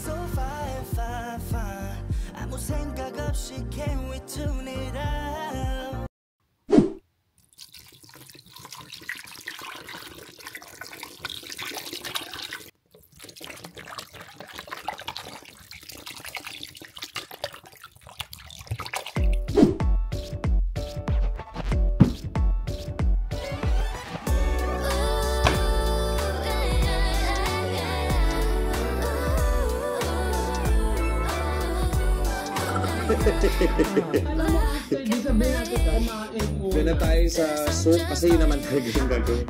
so fine, fine, fine. 아무 생각 없이 can we tune it out? Doon na tayo sa soup kasi yun naman talaga yung gagawin.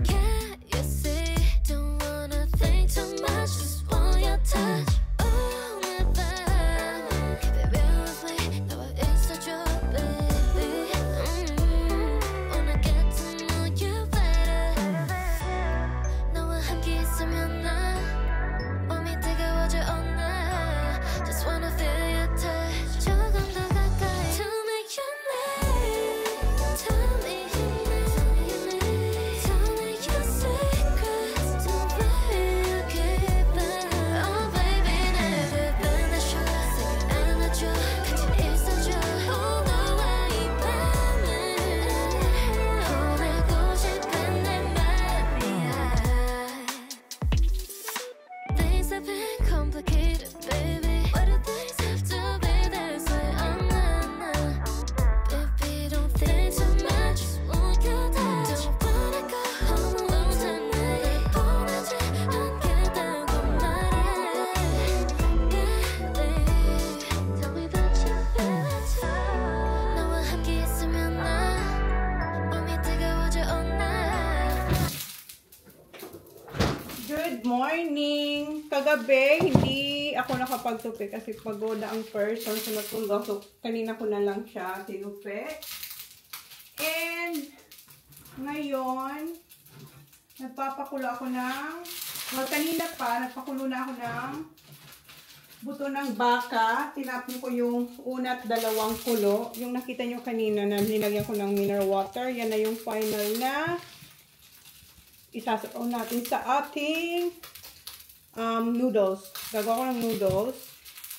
Good morning! Kagabi, hindi ako nakapagtupi kasi pagod ang person sa natulog. So, kanina ko na lang siya tinupi. And, ngayon, nagpapakulo ako ng, well, kanina pa, nagpakulo na ako ng buto ng baka. Tinapin ko yung una't dalawang kulo. Yung nakita nyo kanina na nilagyan ko ng mineral water. Yan na yung final na isasapaw natin sa ating noodles. Gagawa ko ng noodles.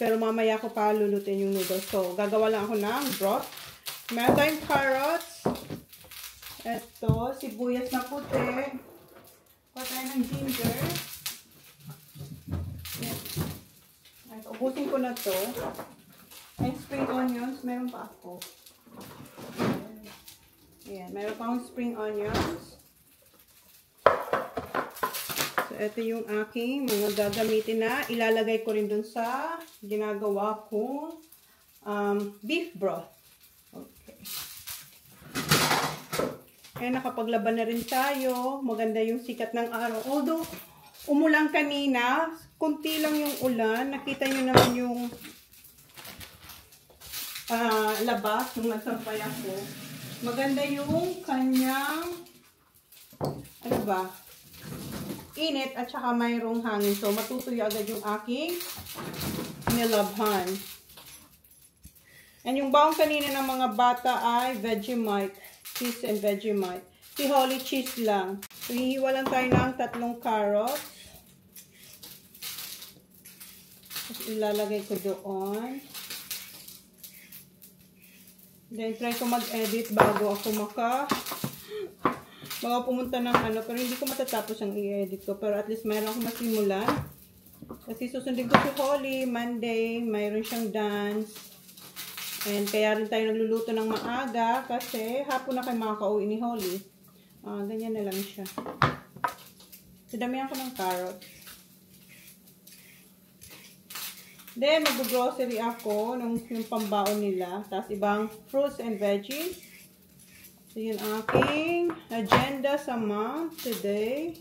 Pero mamaya ko pa lulutin yung noodles. So, gagawa lang ako ng broth. Meron tayong carrots. Ito, sibuyas na puti. Kuha tayo ng ginger. Ito, ubusin ko na to. And spring onions. Meron pa ako. Ayan, meron pa akong spring onions. Ito yung aking mga gagamitin na ilalagay ko rin dun sa ginagawa kong beef broth. Okay. Eh, nakapaglaban na rin tayo. Maganda yung sikat ng araw. Although, umulan kanina, kunti lang yung ulan. Nakita nyo naman yung labas nung nagsampay ako. Maganda yung kanyang, ano ba? Init at saka mayroong hangin. So, matutuyo agad yung aking nilabhan. And yung baong kanina ng mga bata ay Vegemite. Cheese and Vegemite. Si Holly cheese lang. So, hihiwa lang tayo ng 3 carrots. Tapos, ilalagay ko doon. Then, try ko mag-edit bago ako baka pumunta ng ano, pero hindi ko matatapos ang i-edit ko. Pero at least mayroon akong masimulan. Kasi susundin ko si Holly, Monday, mayroon siyang dance. And kaya rin tayo nagluluto ng maaga kasi hapon na kayo makaka-uwi ni Holly. Ganyan na lang siya. So, damihan ko ng carrots. Then, mag-grocery ako yung pambaon nila. Tapos, ibang fruits and veggies. So, yun aking agenda sa mom today.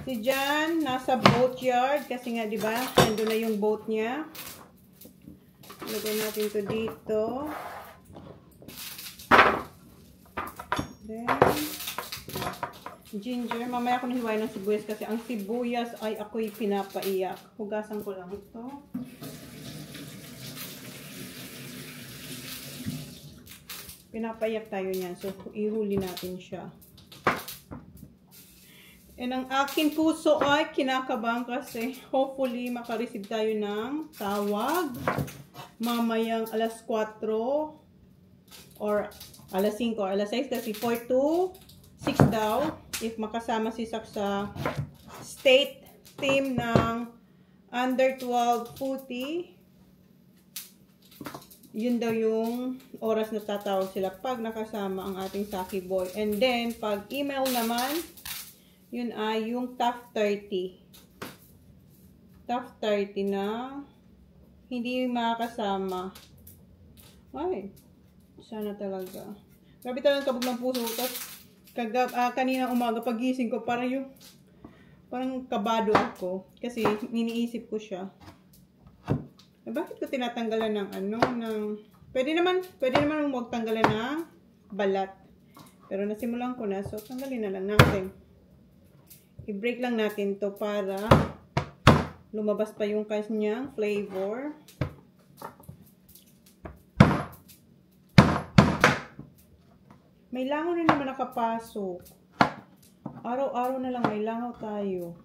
Si Jan, nasa boat yard. Kasi nga, di ba, nandun na yung boat niya. Lagay natin to dito. Then, ginger. Mamaya ako nahiwain ng sibuyas kasi ang sibuyas ay ako'y pinapaiyak. Hugasan ko lang ito. Pinapaiyak tayo niyan. So, ihuli natin siya. And ang aking puso ay kinakabahan kasi hopefully makareceive tayo ng tawag mamayang alas 4 or alas 5 or alas 6 kasi 4 to 6 daw if makasama si Sak sa state team ng under 12 footy. Yun daw yung oras na tatawag sila pag nakasama ang ating Saki boy. And then pag email naman, yun ay yung top 30. Top 30 na hindi makakasama. Ay, sana talaga. Grabe talagang kabog ng puso. Tapos, kanina umaga pagising ko, parang kabado ako. Kasi, iniisip ko siya. Eh, bakit ko tinatanggalan ng pwede naman huwag tanggalan ng balat. Pero nasimulan ko na, so tanggalin na lang natin. I-break lang natin to para lumabas pa yung kanyang flavor. May langaw na naman nakapasok. Araw-araw na lang may langaw tayo.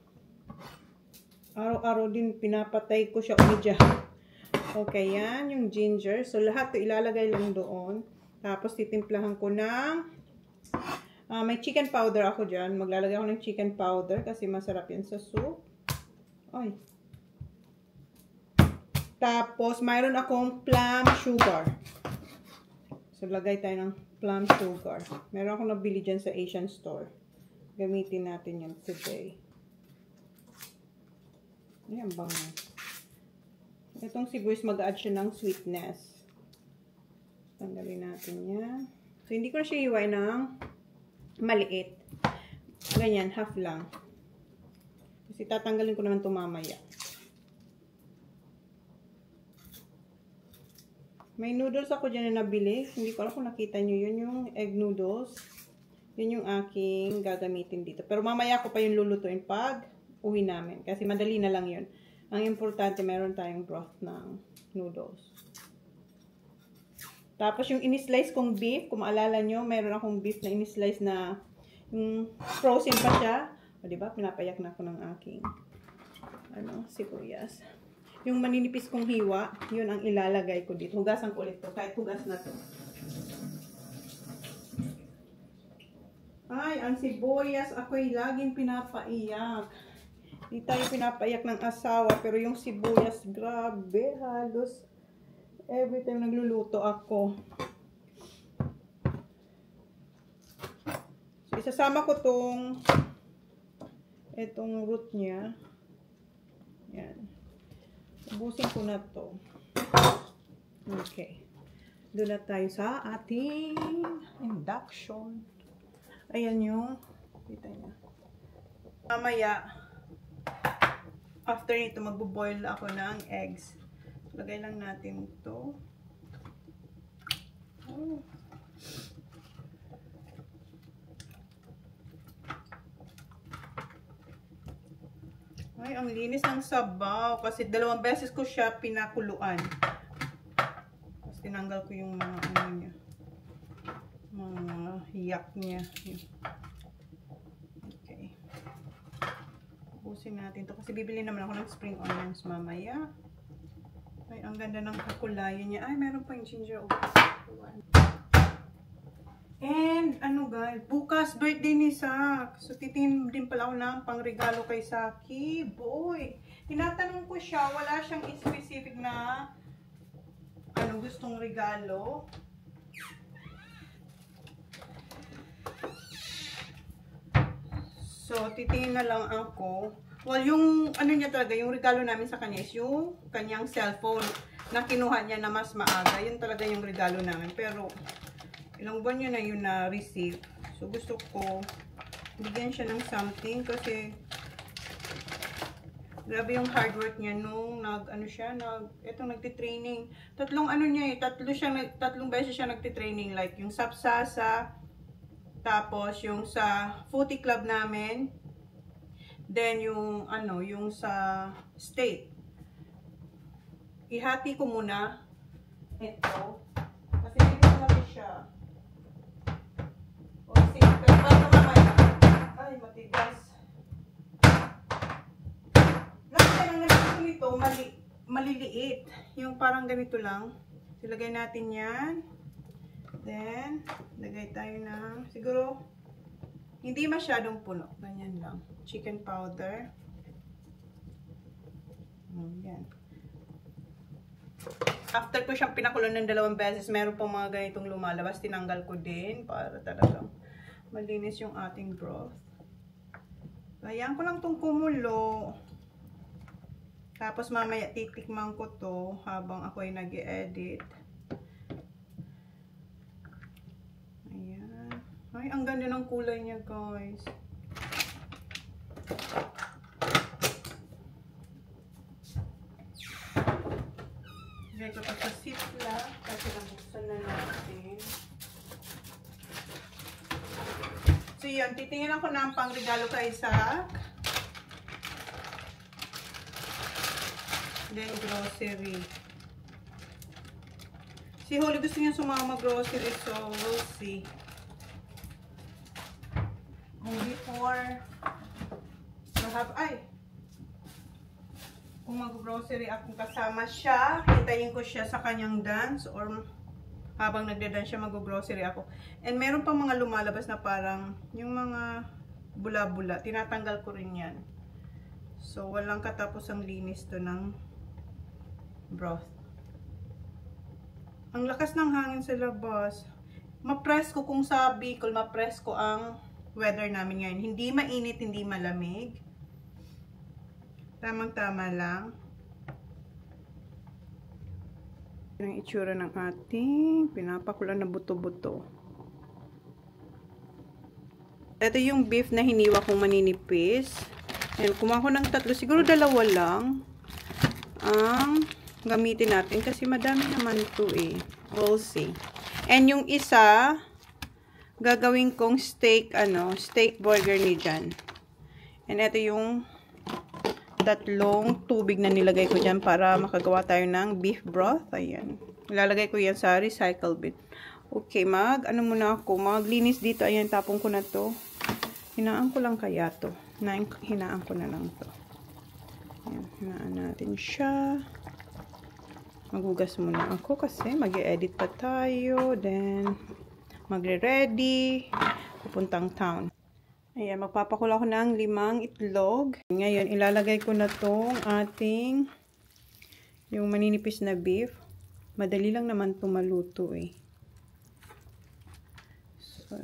Araw-araw din pinapatay ko siya umidya. Okay, yan yung ginger. So lahat to ilalagay lang doon. Tapos titimplahan ko ng may chicken powder ako dyan. Maglalagay ako ng chicken powder kasi masarap yan sa soup. Ay. Tapos mayroon akong plum sugar. So lagay tayo ng plum sugar. Meron akong nabili dyan sa Asian store. Gamitin natin yan today. Ayan bang. Itong sibuyas mag-add siya ng sweetness. Tanggalin natin yan. So hindi ko na siya iway ng maliit. Ganyan, half lang. Kasi tatanggalin ko naman ito mamaya. May noodles ako dyan na nabili. Hindi ko alam kung nakita nyo yun. Yung egg noodles. Yun yung aking gagamitin dito. Pero mamaya ko pa yung lulutuin pag uwi namin. Kasi madali na lang yun. Ang importante, meron tayong broth ng noodles. Tapos yung in-slice kong beef, kung maalala nyo, meron akong beef na in-slice na yung frozen pa siya. O diba, pinapayak na ako ng aking sibuyas. Yung maninipis kong hiwa, yun ang ilalagay ko dito. Hugasan ko ulit to, kahit hugas na to. Ay, ang sibuyas, ako'y laging pinapaiyak. Hindi tayo pinapaiyak ng asawa, pero yung sibuyas, grabe, halos every time nagluluto ako. So, isasama ko itong root niya. Yan. Ubusin ko na to. Okay. Doon na tayo sa ating induction. Ayan yung, kita niya. Mamaya, after nito, magbo-boil ako ng eggs. Lagay lang natin ito. Oh. Ay, ang linis ng sabaw. Kasi 2 beses ko siya pinakuluan. Tapos tinanggal ko yung mga niya. Mga hiyak niya. Okay. Ubusin natin to kasi bibili naman ako ng spring onions mamaya. Ay, ang ganda ng kakulayan niya. Ay, meron pa yung ginger. And, guys, bukas birthday ni Sak. So, titin din pala ako ng pangregalo kay Saki. Boy, tinatanong ko siya, wala siyang specific na gustong regalo. So, titingin na lang ako. Well, yung niya talaga, yung regalo namin sa kanya is yung kanyang cellphone na kinuha niya na mas maaga. Yun talaga yung regalo namin. Pero, ilang buwan niya na yun na-receive. So, gusto ko bigyan siya ng something kasi grabe yung hard work niya nung nagti-training. Tatlong beses siya nagti-training. Like, yung Sapsasa, tapos yung sa footy club namin, then yung sa state. Ihati ko muna ito kasi hindi ko siya. O sige, pero bago mamaya. Ay, matigas. nito, maliliit. Yung parang ganito lang. Ilagay natin yan. Then, lagay tayo ng, siguro, hindi masyadong puno. Ganyan lang. Chicken powder. Yan. After ko siyang pinakulo ng 2 beses, meron pong mga ganitong lumalabas. Tinanggal ko din para talagang malinis yung ating broth. Ayan ko lang itong kumulo. Tapos mamaya titikman ko to habang ako ay nag-i-edit. Ayan. Ay, ang ganda ng kulay niya, guys. Lagay ko pa sa ziplock kasi nabuksan na natin. So yun, titingin ako ng pangregalo kay Isaac. Then grocery. Si Holly gusto niya sumama grocery, so we'll see. Kung before, kung mag-grocery akong kasama siya, hintayin ko siya sa kanyang dance or habang nagda-dance siya mag-grocery ako. And meron pang mga lumalabas na parang yung mga bula-bula, tinatanggal ko rin yan. So walang katapos ang linis to ng broth. Ang lakas ng hangin sa labas. Ma-press ko kung sa Bicol, ma-press ko ang weather namin ngayon. Hindi mainit, hindi malamig. Tamang-tama lang. Ang itsura ng ating pinapakulan na buto-buto. Ito yung beef na hiniwa kong maninipis. Ayan, kumuha ko ng 3. Siguro 2 lang ang gamitin natin kasi madami naman ito eh. We'll see. And yung isa, gagawin kong steak burger ni Jan. And ito yung 3 tubig na nilagay ko dyan para makagawa tayo ng beef broth. Ayan. Ilalagay ko yan sa recycle bin. Okay, muna ako. Maglinis dito. Ayan, tapong ko na to. Hinaan ko lang kaya to. Hinaan ko na lang to. Ayan, hinaan natin siya. Magugas muna ako kasi mag-i-edit pa tayo. Then, magre-ready. Pupuntang town. Ayan, magpapakulo ako ng 5 itlog. Ngayon, ilalagay ko na tong ating yung maninipis na beef. Madali lang naman itong maluto eh. So,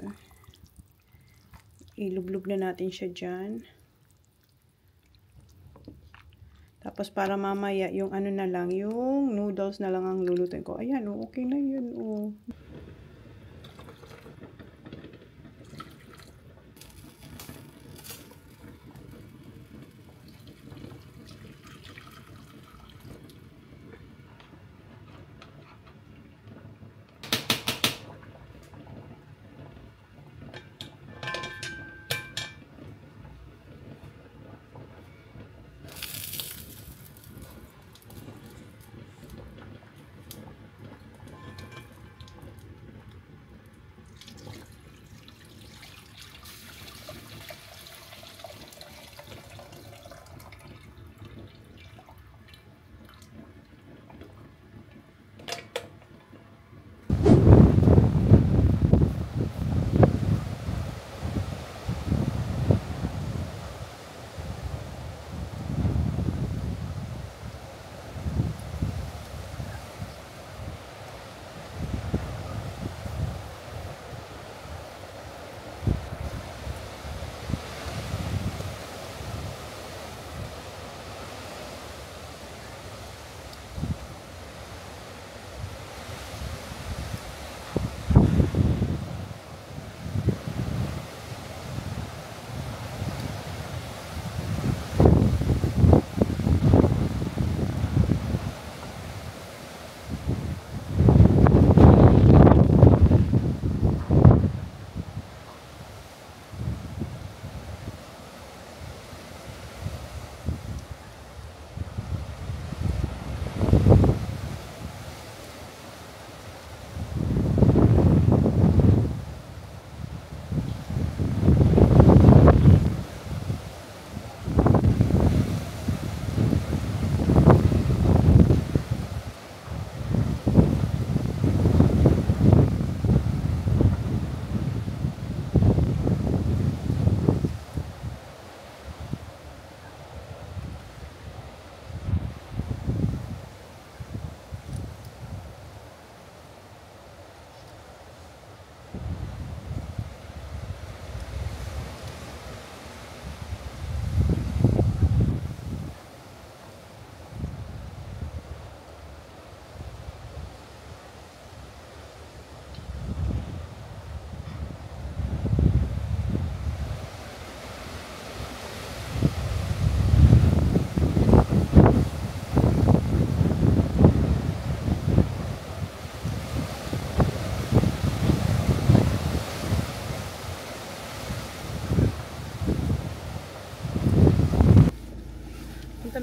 ilublog na natin siya dyan. Tapos para mamaya, yung na lang, yung noodles na lang ang lulutuin ko. Ayan, okay na yun.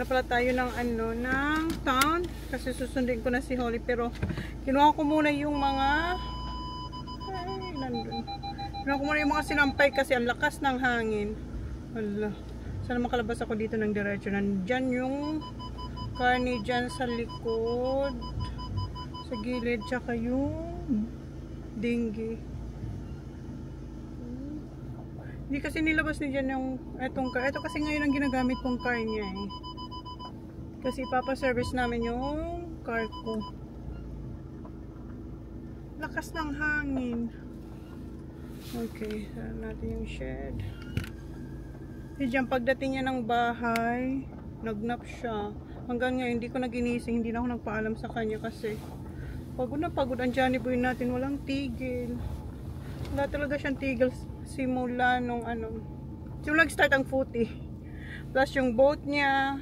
pala tayo ng ng town kasi susundin ko na si Holly, pero kinuha ko muna yung mga kinuha ko muna yung mga sinampay kasi ang lakas ng hangin. Hala, sana makalabas ako dito ng diretso. Nandyan yung karne dyan sa likod, sa gilid, tsaka yung dinggi. Hindi kasi nilabas ni dyan yung etong car. Ito kasi ngayon ang ginagamit kong car niya eh. Kasi ipapaservice namin yung car ko. Lakas ng hangin. Okay, saan natin yung shed. Diyan pagdating niya ng bahay, nagnap siya. Hanggang ngayon hindi ko na ginising, hindi na ako nagpaalam sa kanya kasi pagod na pagod ang Johnny Boy natin, walang tigil. Wala talaga siyang tigil simula nung simula nag-start ang footy. Plus yung boat niya,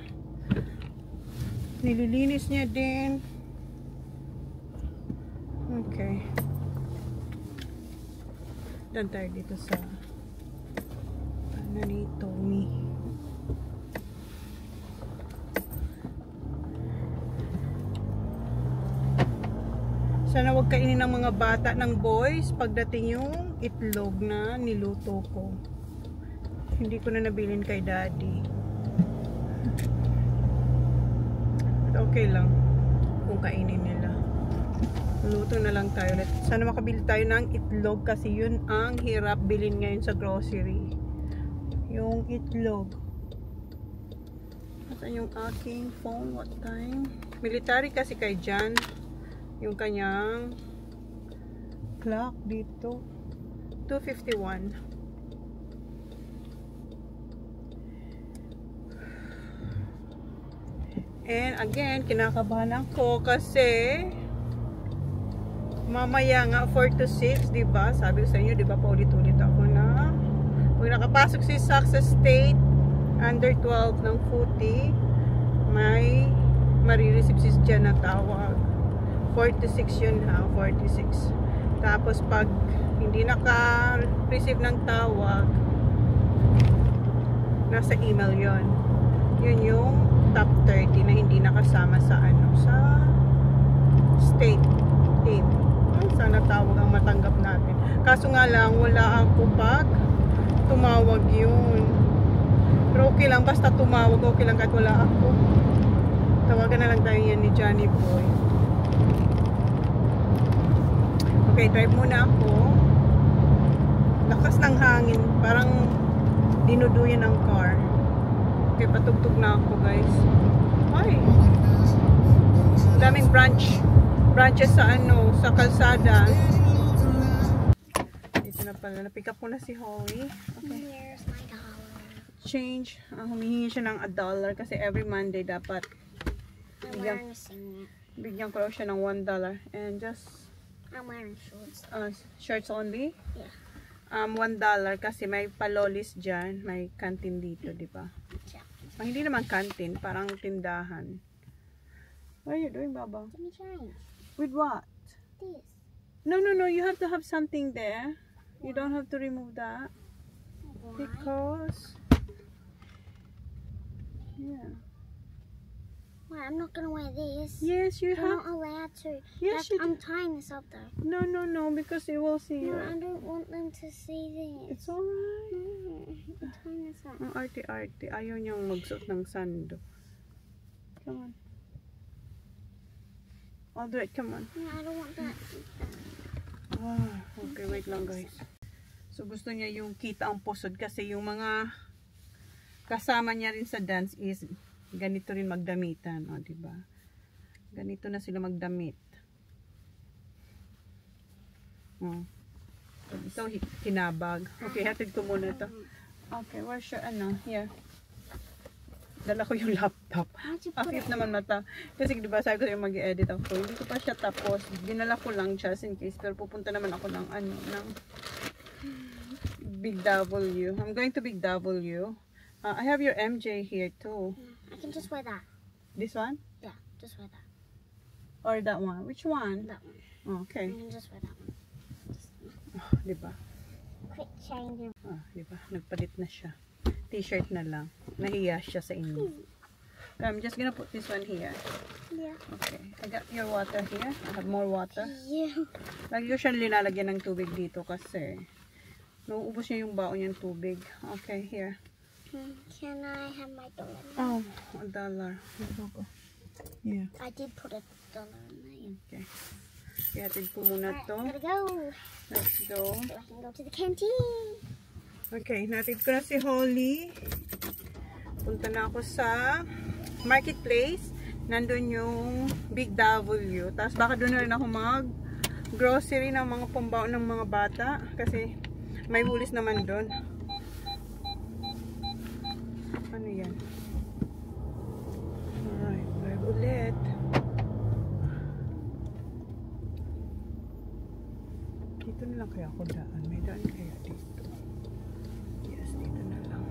nililinis niya din. Okay. Dan tayo dito sa ni Tommy. Sana wag kainin ng mga bata ng boys pagdating yung itlog na niluto ko. Hindi ko na nabilin kay daddy. But okay lang kung kainin nila. Luto na lang tayo ulit. Sana makabili tayo ng itlog kasi yun ang hirap bilhin ngayon sa grocery. Yung itlog. Saan yung aking phone? What time? Military kasi kay Jan. Yung kanyang clock dito. 2:51. And again, kinakabahan ako kasi mamaya nga 4 to 6, diba? Sabi ko sa inyo, diba, paulit-ulit ako na pag nakapasok si Success State under 12 ng footy, may marireceive si Jan na tawag. 46 yun ha, 46. Tapos pag hindi naka-receive ng tawag, nasa email yon. Yun yung top 30 na hindi nakasama sa sa state team. Sana tawag ang matanggap natin. Kaso nga lang, wala ako pag tumawag yun. Pero okay lang, basta tumawag, okay lang kahit wala ako. Tawagan na lang tayo yan ni Johnny Boy. Okay, drive muna ako. Lakas ng hangin, parang dinuduyan ng car. Okay, patugtog na ako guys. Ay, daming branches sa sa kalsada. Dito na pala, na-pick up ko na si Holly. Okay. Here's my dollar. Change, humihingi siya ng $1 kasi every Monday dapat I'm wearing a singlet. bigyan ko siya ng $1 and just I'm wearing shorts. shirts only. Yeah. $1 kasi may palolis dyan, may canteen dito, di ba? Yeah. Hindi naman canteen, parang tindahan. What are you doing, Baba? Let me change. With what? This. No, you have to have something there. You don't have to remove that. Why? Because yeah. Why? I'm not gonna wear this. Yes, you You're have. not allowed to. Yes, you I'm tying this up though. No, because you will see No, it. I don't want them to see this. It's alright. I'm tying this up. Ang arte-arte. Ayaw niyang magsuot ng sando. Come on. I'll do it. Come on. No, I don't want that. Okay, wait lang guys. So gusto niya yung kita ang pusod kasi yung mga kasama niya rin sa dance is ganito rin magdamitan, o diba? Ganito na sila magdamit. Ito kinabag. Okay, hatid ko muna to. Okay, where's your here. Dala ko yung laptop. Akit naman mata. Kasi diba sabi ko yung mag-edit ako. Hindi ko pa siya tapos. Dinala ko lang just in case. Pero pupunta naman ako ng ng Big W. I'm going to Big W. I have your MJ here too. I can just wear that. This one? Yeah, just wear that. Or that one? Which one? That one. Oh, okay. I can just wear that one. Diba? Quick change. Diba? Nagpalit na siya. T-shirt na lang. Nahiya siya sa inyo. I'm just gonna put this one here. Yeah. Okay. I got your water here. I have more water. Yeah. Lagi ko siya linalagyan ng tubig dito kasi nauubos niya yung baon niyang tubig. Okay, here. Can I have my dollar? Oh, $1. Yeah. I did put a dollar in there. Okay. Ihatid ko muna Alright, to. gotta go. Let's go. So I can go to the canteen. Okay, natid ko na si Holly. Punta na ako sa marketplace. Nandun yung Big W. Tapos baka doon na rin ako mag-grocery ng mga pambaon ng mga bata. Kasi may Woolies naman doon. Ano yan? Alright, drive ulit. Dito na lang kaya ako daan. May daan kaya dito. Yes, dito na lang.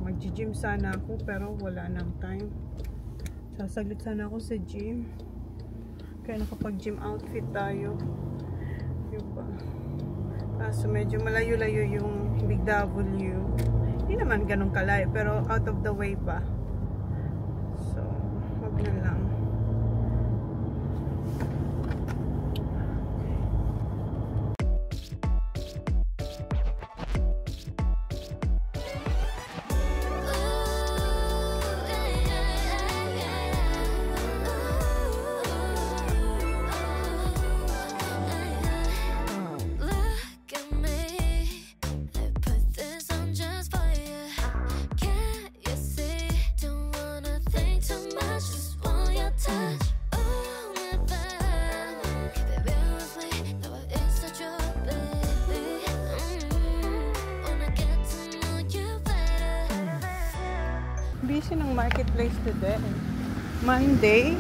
Mag-gym sana ako pero wala nang time. Sasaglit sana ako sa gym. Kaya nakapag-gym outfit tayo. Diba? Kaso medyo malayo-layo yung Big W. Hindi naman ganun kalayo pero out of the way pa. So, wag na lang. Busy ng marketplace today. Monday.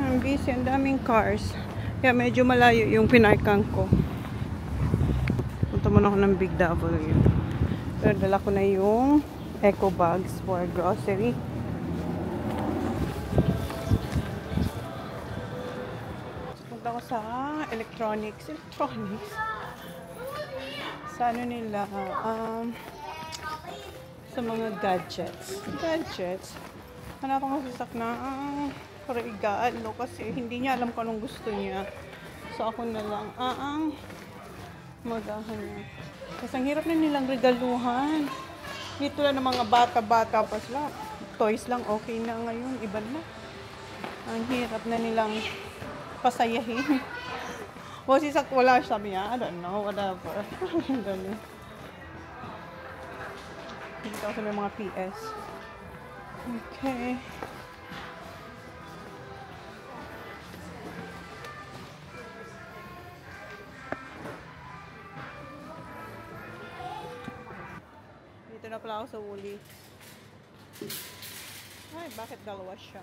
Ang busy, ang daming cars. Kaya medyo malayo yung pinarkan ko. Punta muna ako ng Big W. Pero dala ko na yung eco bags for grocery. Punta ko sa electronics. Sa ano nila? Sa mga gadgets. Hanapan ko si Sak na regalo kasi hindi niya alam kung anong gusto niya. So ako na lang maghahanap. Kasi ang hirap na nilang regaluhan. Dito lang ng mga bata-bata pa sila. Toys lang okay na ngayon. Iba na. Ang hirap na nilang pasayahin. O si Sak wala, sabi niya, I don't know, whatever. Ganun. Dito ako sa may mga PS. Okay. Dito na pala ako sa Woolies. Ay, bakit dalawa siya?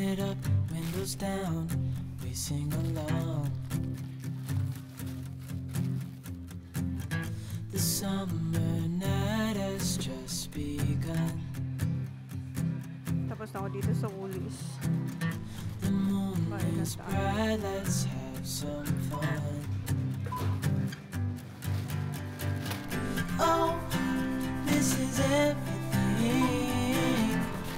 it up, windows down, we sing along. The summer night has just begun. Tapos na ako dito sa Woolies. The moon is bright, let's have some fun. Oh, this is everything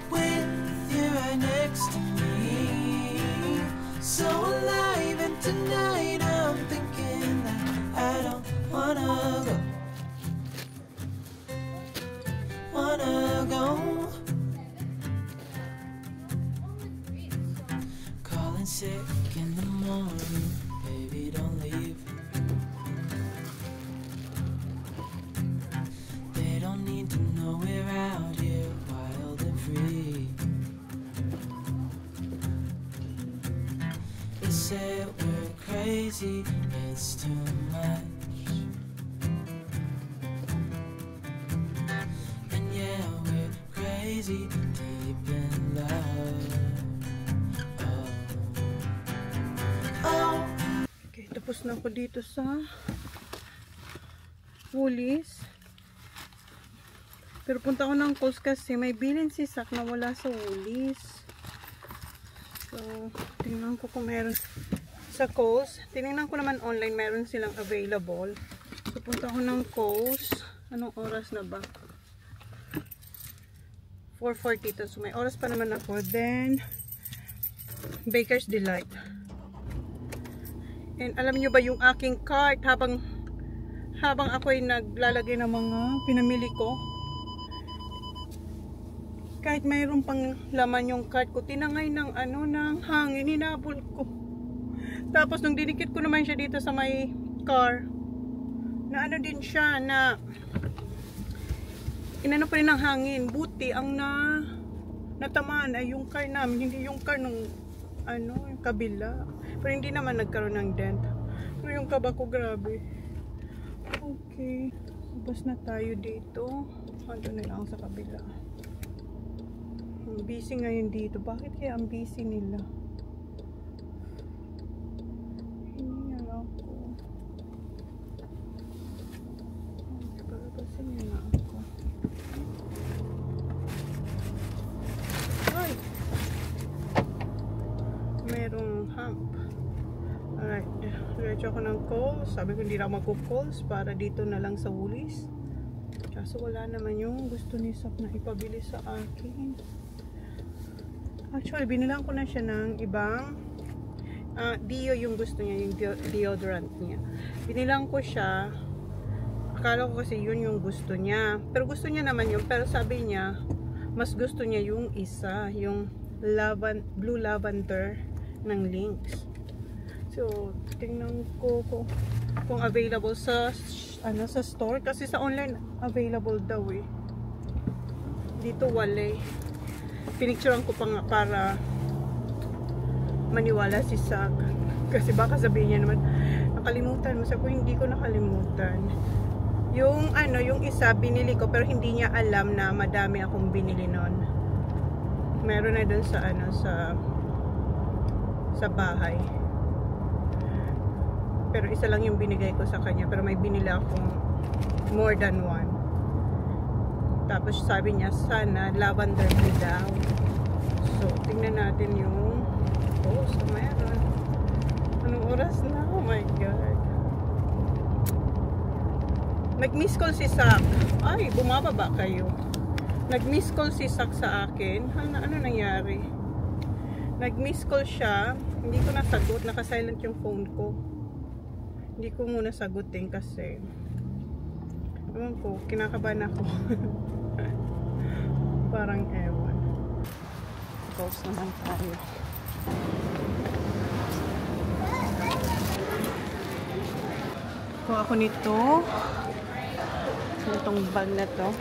with you right next to me. So alive, and tonight I'm thinking that I don't wanna go. Wanna go. Calling sick in the morning, baby, don't leave. They don't need to know we're out here wild and free. They say we're crazy, it's too much. And yeah, we're crazy, deep in love. Okay, tapos na ako dito sa Woolies. Pero punta ako ng Coles kasi may bilin si Sak na wala sa Woolies. So, tingnan ko kung meron sa Coles. Tingnan ko naman online, meron silang available. So, punta ako ng Coles. Anong oras na ba? 4:40 to. So, may oras pa naman ako. Then, Baker's Delight. And alam nyo ba yung aking cart habang ako'y naglalagay ng mga pinamili ko, kahit mayroon pang laman yung cart ko, tinangay ng ng hangin, hinabol ko. Tapos nung dinikit ko naman siya dito sa may car, na din siya, na inano pa rin ng hangin. Buti ang natamaan ay yung car namin, hindi yung car nung yung kabila. Pero hindi naman nagkaroon ng dent. Pero yung kaba ko, grabe. Okay. Labas na tayo dito. Ando na lang sa kabila. Ang busy ngayon dito. Bakit kaya ang busy nila? Hindi na ako. Palabasin niya na ako. Ay! Merong hump. Alright, diretso ako ng Coles. Sabi ko hindi na ako mag-Coles para dito na lang sa Woolies. Kaso wala naman yung gusto ni Sak na ipabili sa akin. Actually, binilang ko na siya ng ibang Dio yung gusto niya, yung deodorant niya. Binilang ko siya. Akala ko kasi yun yung gusto niya. Pero gusto niya naman yun. Pero sabi niya, mas gusto niya yung isa, yung blue lavender ng Lynx. So, tingnan ko kung available sa sa store kasi sa online available daw eh. Dito wala. Pinicturean ko pa nga para maniwala si Sak. Kasi baka sabihin niya naman, nakalimutan mo. Sabi ko, hindi ko nakalimutan. Yung yung isa binili ko pero hindi niya alam na madami akong binili nun. Meron na dun sa sa bahay. Pero isa lang yung binigay ko sa kanya. Pero may binili akong more than one. Tapos sabi niya, sana lavender blue daw. So, tingnan natin yung so meron. Anong oras na? Oh my God. Nag-miss call si Sak. Ay, bumababa kayo. Nag-miss call si Sak sa akin. Ano nangyari? Nag-miss call siya. Hindi ko nasagot. Naka-silent yung phone ko. Hindi ko muna sagutin kasi ewan ko, kinakabahan ako. Parang ewan. Close naman tayo. Kuha ako nito. Itong bag na to.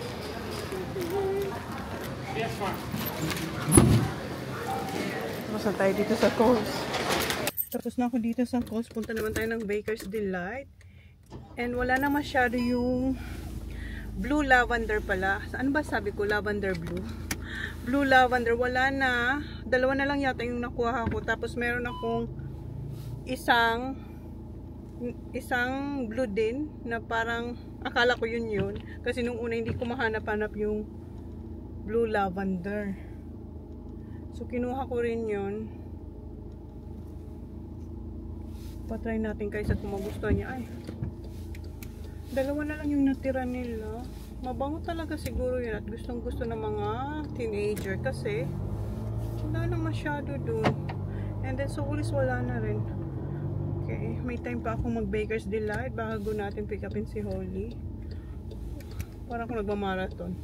Tapos na tayo dito sa Coles. Tapos na ako dito sa Coles. Punta naman tayo ng Baker's Delight. And wala na masyado yung blue lavender pala. Ano ba sabi ko? Lavender blue. blue lavender. Wala na. Dalawa na lang yata yung nakuha ko. Tapos meron akong isang blue din na parang akala ko yun. Kasi nung una hindi ko mahanap-hanap yung blue lavender. So kinuha ko rin yun. Patry natin kaysa kung magustuhan niya. Ay, dalawa na lang yung natira nila. Mabango talaga siguro yun at gustong gusto ng mga teenager kasi wala na masyado dun. And then sukulis wala na rin. Okay, may time pa akong mag Baker's Delight bago natin pick upin si Holly. Parang ako nagmamarathon.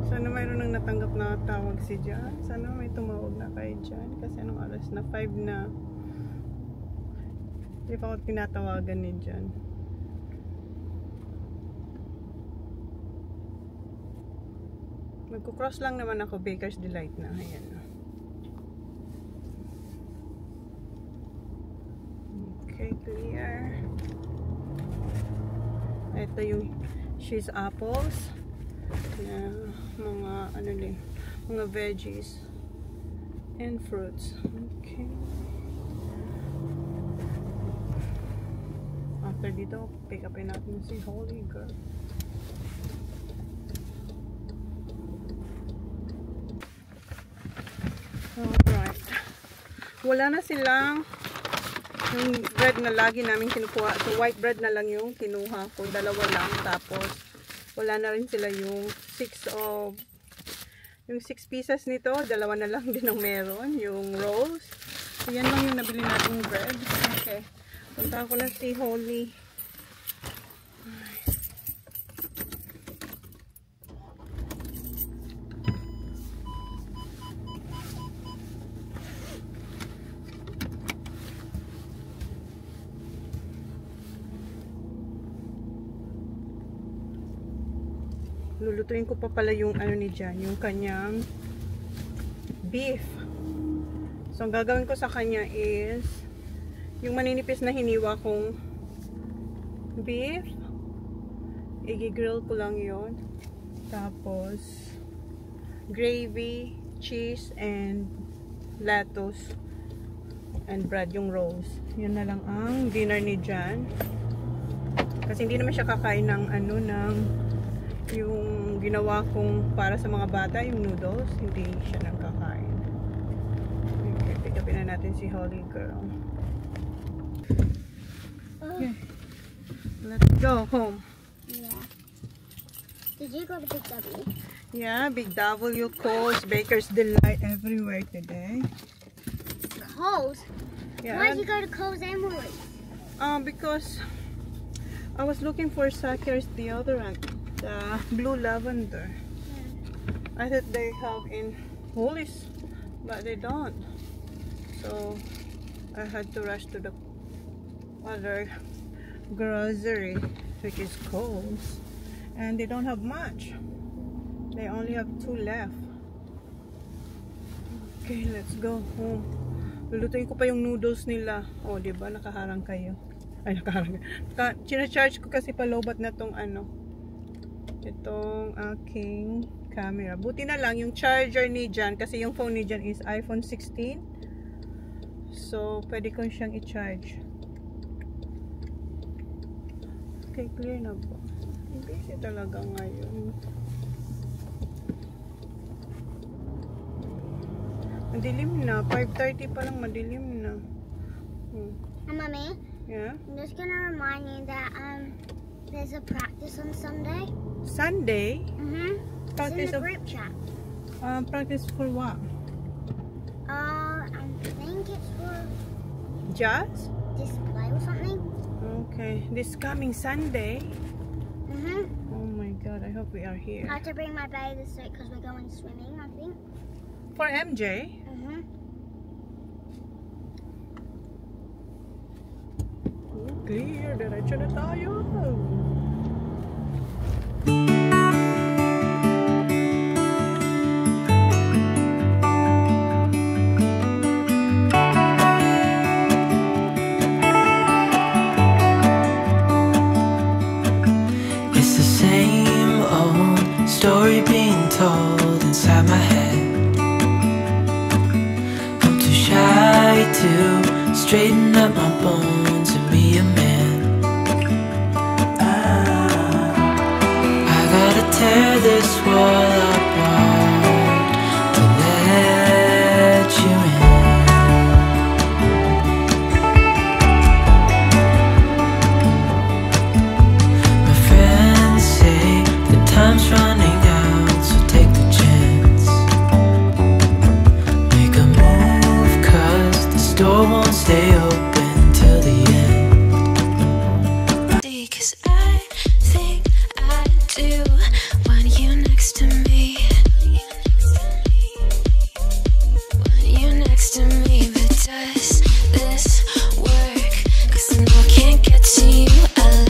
Sana mayroon nang natanggap na tawag si Jan. Sana may tumawag na kay Jan. Kasi anong oras na? 5 na. Hindi pa ako tinatawagan ni Jan. Magkukross lang naman ako. Baker's Delight na. Ayan na. Okay, clear. Ito yung cheese apples. Na mga ano din, mga veggies and fruits. Okay. After dito, pick upin natin si Holy Girl. Alright. Wala na silang yung bread na lagi namin kinukuha. So white bread na lang yung kinuha ko. Dalawa lang. Tapos wala na rin sila yung 6 pieces nito. Dalawa na lang din ang meron. Yung rolls. So, yan lang yung nabili natin bread. Okay. Punta ko na si Holly. Lulutuin ko pa pala yung ano ni Jan, yung kanyang beef. So ang gagawin ko sa kanya is yung maninipis na hiniwa kong beef. I-grill ko lang yon. Tapos gravy, cheese, and lettuce and bread, yung rolls. Yun na lang ang dinner ni Jan. Kasi hindi naman siya kakain ng ano, ng yung ginawa kong para sa mga bata, yung noodles, hindi siya nagkakain. Okay, pick upin na natin si Holy Girl. Okay. Let's go home. Yeah. Did you go to Big W? Yeah, Big W, Coles, Baker's Delight, everywhere today. Coles? Yeah. Why did you go to Coles and Woolies? Because I was looking for Sakir's deodorant. The blue lavender. I thought they have in Woolies, but they don't. So I had to rush to the other grocery, which is Coles, and they don't have much. They only have 2 left. Okay, let's go home. Lulutuin ko pa yung noodles nila. Oh, diba? Nakaharang kayo. Ay, nakaharang. China-charge ko kasi palobat na tong ano. Itong aking camera. Buti na lang yung charger ni Jan kasi yung phone ni Jan is iPhone 16. So, pwede ko siyang i-charge. Okay, clear na ba? Busy talaga ngayon. Madilim na. 5:30 pa lang madilim na. Mommy? Yeah? I'm just gonna remind you that there's a practice on Sunday. Sunday? It's Practice in the of group chat. practice for what? I think it's for Jazz? display or something. Okay. This coming Sunday? Oh my god, I hope we are here. I have to bring my bathing suit because we're going swimming, I think. For MJ? Clear, diretso na tayo. It's the same old story being told inside my head. I'm too shy to straighten up my bones and be a man. I gotta tear this wall apart.